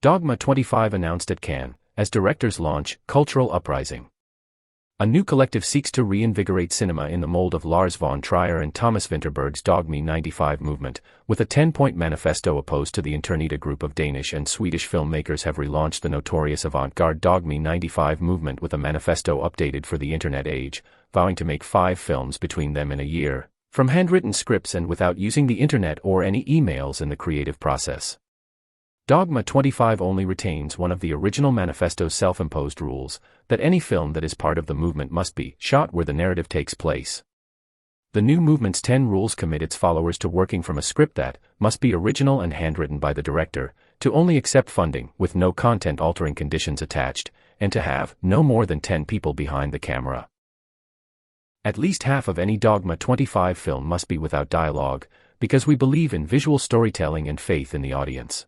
Dogma 25 announced at Cannes, as directors launch Cultural Uprising. A new collective seeks to reinvigorate cinema in the mold of Lars von Trier and Thomas Vinterberg's Dogme 95 movement, with a 10-point manifesto opposed to the Internita group of Danish and Swedish filmmakers have relaunched the notorious avant-garde Dogme 95 movement with a manifesto updated for the internet age, vowing to make 5 films between them in a year, from handwritten scripts and without using the internet or any emails in the creative process. Dogma 25 only retains one of the original manifesto's self-imposed rules, that any film that is part of the movement must be shot where the narrative takes place. The new movement's 10 rules commit its followers to working from a script that must be original and handwritten by the director, to only accept funding with no content-altering conditions attached, and to have no more than 10 people behind the camera. At least half of any Dogma 25 film must be without dialogue, because we believe in visual storytelling and faith in the audience.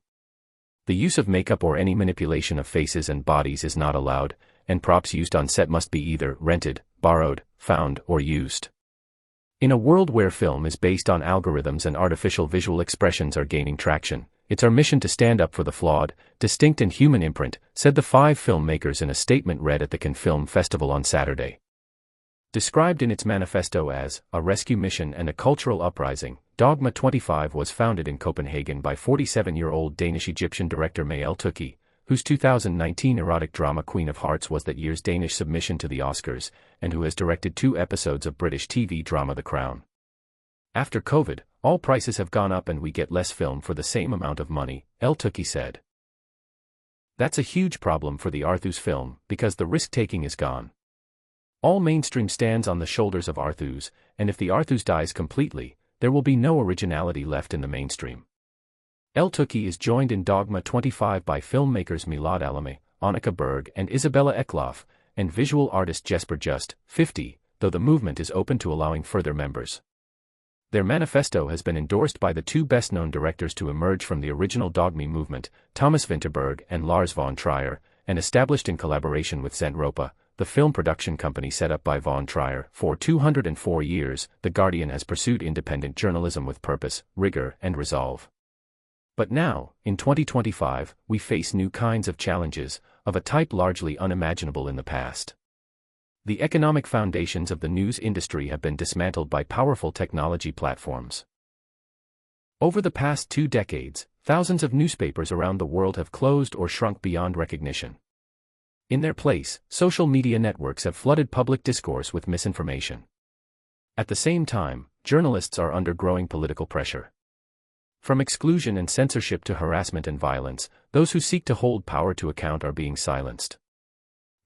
The use of makeup or any manipulation of faces and bodies is not allowed, and props used on set must be either rented, borrowed, found, or used. In a world where film is based on algorithms and artificial visual expressions are gaining traction, it's our mission to stand up for the flawed, distinct and human imprint, said the 5 filmmakers in a statement read at the Cannes Film Festival on Saturday. Described in its manifesto as a rescue mission and a cultural uprising, Dogma 25 was founded in Copenhagen by 47-year-old Danish-Egyptian director Maëlle Tucky, whose 2019 erotic drama Queen of Hearts was that year's Danish submission to the Oscars, and who has directed 2 episodes of British TV drama The Crown. After COVID, all prices have gone up and we get less film for the same amount of money, Tucky said. That's a huge problem for the Arthus film, because the risk-taking is gone. All mainstream stands on the shoulders of Arthus, and if the Arthus dies completely, there will be no originality left in the mainstream. Tucky is joined in Dogma 25 by filmmakers Milad Alame, Annika Berg and Isabella Eklöf, and visual artist Jesper Just, 50, though the movement is open to allowing further members. Their manifesto has been endorsed by the 2 best-known directors to emerge from the original Dogme movement, Thomas Vinterberg and Lars von Trier, and established in collaboration with Zentropa, the film production company set up by von Trier. For 204 years, The Guardian has pursued independent journalism with purpose, rigor, and resolve. But now, in 2025, we face new kinds of challenges, of a type largely unimaginable in the past. The economic foundations of the news industry have been dismantled by powerful technology platforms. Over the past 2 decades, thousands of newspapers around the world have closed or shrunk beyond recognition. In their place, social media networks have flooded public discourse with misinformation. At the same time, journalists are under growing political pressure. From exclusion and censorship to harassment and violence, those who seek to hold power to account are being silenced.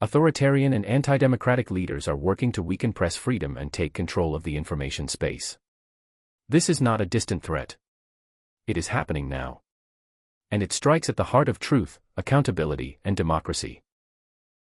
Authoritarian and anti-democratic leaders are working to weaken press freedom and take control of the information space. This is not a distant threat. It is happening now. And it strikes at the heart of truth, accountability, and democracy.